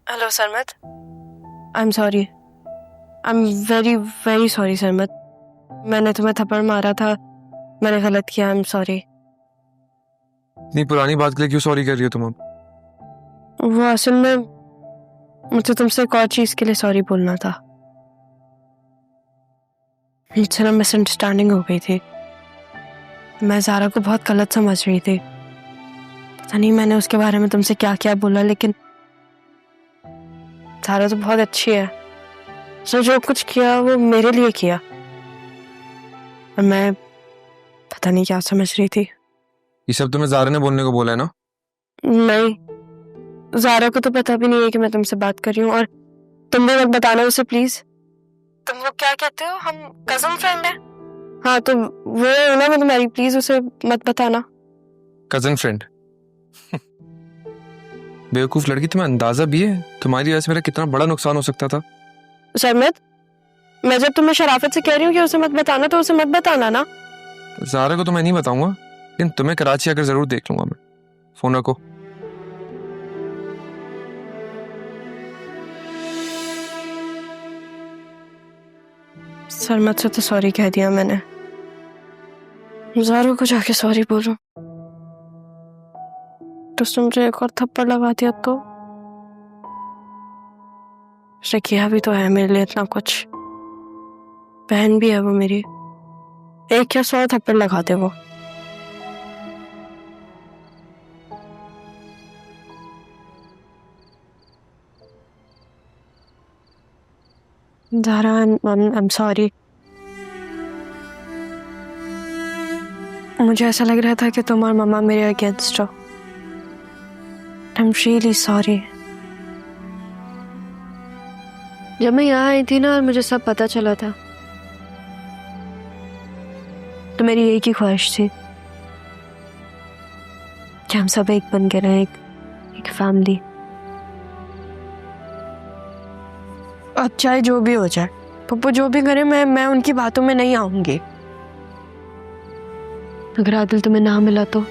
Hello Sarmat, I am sorry, I am very very sorry Sarmat. मैंने तुम्हें थप्पड़ मारा था, मैंने गलत किया, आई एम सॉरी। इतनी पुरानी बात के लिए क्यों सॉरी कर रही हो तुम अब? वो असल में मुझे तुमसे एक और चीज के लिए सॉरी बोलना था। मुझसे ना मिसअंडरस्टैंडिंग हो गई थी। मैं ज़ारा को बहुत गलत समझ रही थी। पता नहीं मैंने उसके बारे में तुमसे क्या क्या बोला, लेकिन ज़ारा तो बहुत अच्छी है। उसने जो कुछ किया वो मेरे लिए किया, और मैं पता नहीं क्या समझ रही थी। ये सब तुम्हें ज़ारा ने बोलने को बोला है ना? नहीं, ज़ारा को तो पता भी नहीं है कि मैं तुमसे बात कर रही हूँ, और तुम भी मत बताना उसे प्लीज। तुम लोग क्या कहते हो, हम कजन फ्रेंड हैं? हाँ तो वो है ना, मैं तुम्हारी, प्लीज उसे मत बताना। Cousin friend? बेवकूफ लड़की, तुम्हें अंदाजा भी है तुम्हारी वजह से मेरा कितना बड़ा नुकसान हो सकता था? शर्मित, मैं जब तुम्हें शराफत से कह रही हूँ कि उसे मत बताना, तो उसे मत बताना ना। ज़ारा को तो मैं नहीं बताऊंगा, लेकिन तुम्हें कराची आकर जरूर देख लूंगा मैं। फोन रखो। शर्मित से तो सॉरी कह दिया मैंने, ज़ारा को जाके सॉरी बोलूं तो उसने मुझे एक और थप्पड़ लगा दिया तो? उसने किया भी तो है मेरे लिए इतना कुछ, बहन भी है वो मेरी, एक या 100 थप्पड़ लगा दे वो। Zara, I am sorry. मुझे ऐसा लग रहा था कि तुम और मम्मा मेरे अगेंस्ट हो। I am really sorry. जब मैं यहाँ आई थी ना और मुझे सब पता चला था, तो मेरी एक ही ख्वाहिश थी कि हम सब एक बन के रहें, एक फैमिली। अब चाहे जो भी हो जाए, पप्पू जो भी करे, मैं उनकी बातों में नहीं आऊंगी। अगर आदिल तुम्हें ना मिला तो?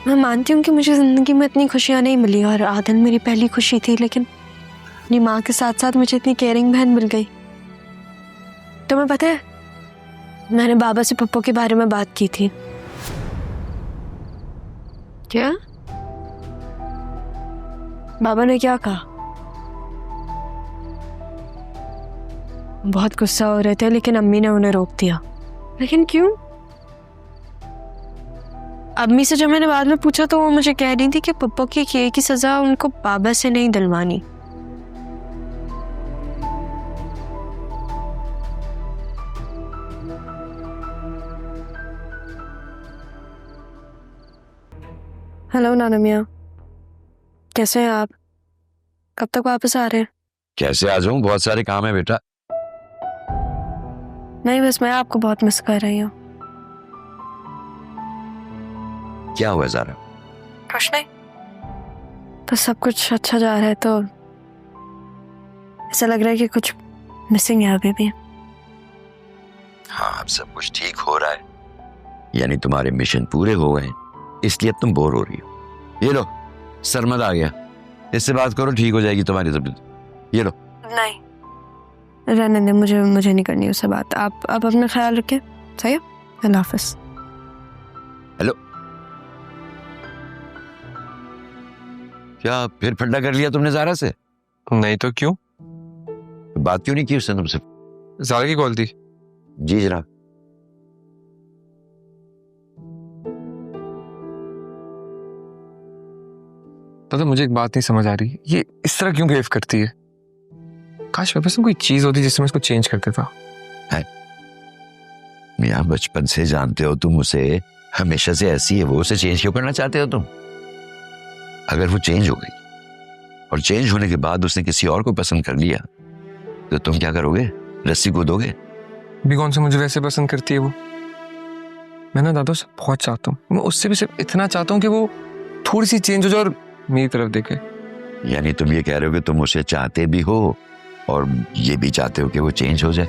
मैं मानती हूँ कि मुझे जिंदगी में इतनी खुशियां नहीं मिली, और आदिल मेरी पहली खुशी थी, लेकिन अपनी माँ के साथ साथ मुझे इतनी केयरिंग बहन मिल गई। तुम्हें पता है, मैंने बाबा से पप्पू के बारे में बात की थी। क्या? बाबा ने क्या कहा? बहुत गुस्सा हो रहे थे, लेकिन अम्मी ने उन्हें रोक दिया। लेकिन क्यों? अम्मी से जब मैंने बाद में पूछा तो वो मुझे कह रही थी कि पप्पू की किए की सजा उनको बाबा से नहीं दिलवानी। हेलो नाना मियाँ, कैसे हैं आप? कब तक वापस आ रहे हैं? कैसे आ जाऊं, बहुत सारे काम है बेटा। नहीं, बस मैं आपको बहुत मिस कर रही हूँ। क्या हुआ ज़ारा? कुछ नहीं, तो सब कुछ अच्छा जा रहा है, तो ऐसा लग रहा है कि कुछ मिसिंग है अभी भी। हाँ, अब सब कुछ ठीक हो रहा है, यानी तुम्हारे मिशन पूरे हो गए, इसलिए अब तुम बोर हो रही हो। ये लो, सरमद आ गया, इससे बात करो, ठीक हो जाएगी तुम्हारी तबीयत। ये लो। नहीं, रहने दे, मुझे नहीं करनी उससे बात। आप अपना ख्याल रखें, सही है? अल्लाह हाफिज। हेलो, क्या फिर फड्डा कर लिया तुमने ज़ारा से? नहीं तो क्यों? बात क्यों नहीं की उसने तुमसे? ज़ारा की कॉल थी। जी जनाब। तो मुझे एक बात नहीं समझ आ रही, ये इस तरह क्यों बिहेव करती है? काश मेरे पास कोई चीज होती जिससे मैं इसको चेंज कर देता। मियाँ, बचपन से जानते हो तुम उसे, हमेशा से ऐसी है वो, उसे चेंज क्यों करना चाहते हो तुम? अगर वो चेंज हो गई और चेंज होने के बाद उसने किसी और को पसंद कर लिया, तो तुम क्या करोगे? रस्सी कूदोगे? भी कौन से मुझे वैसे पसंद करती है वो? मैं ना दादा से बहुत चाहता हूँ, मैं उससे भी सिर्फ इतना चाहता हूँ कि वो थोड़ी सी चेंज हो जाए और मेरी तरफ देखे। यानी तुम ये कह रहे हो कि तुम उसे चाहते भी हो और ये भी चाहते हो कि वो चेंज हो जाए?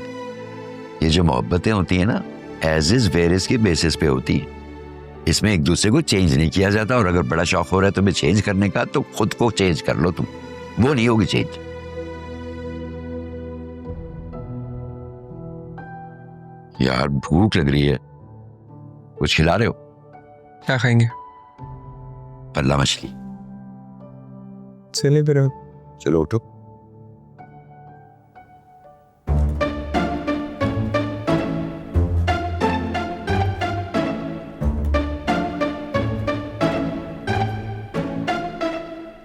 ये जो मोहब्बतें होती है ना, एज इज वेयर इज की बेसिस पे होती है। इसमें एक दूसरे को चेंज नहीं किया जाता, और अगर बड़ा शौक हो रहा है तुम्हें चेंज करने का तो खुद को चेंज कर लो तुम, वो नहीं होगी चेंज। यार भूख लग रही है, कुछ खिला रहे हो? क्या खाएंगे? पल्ला मछली। चलिए फिर। चलो उठो।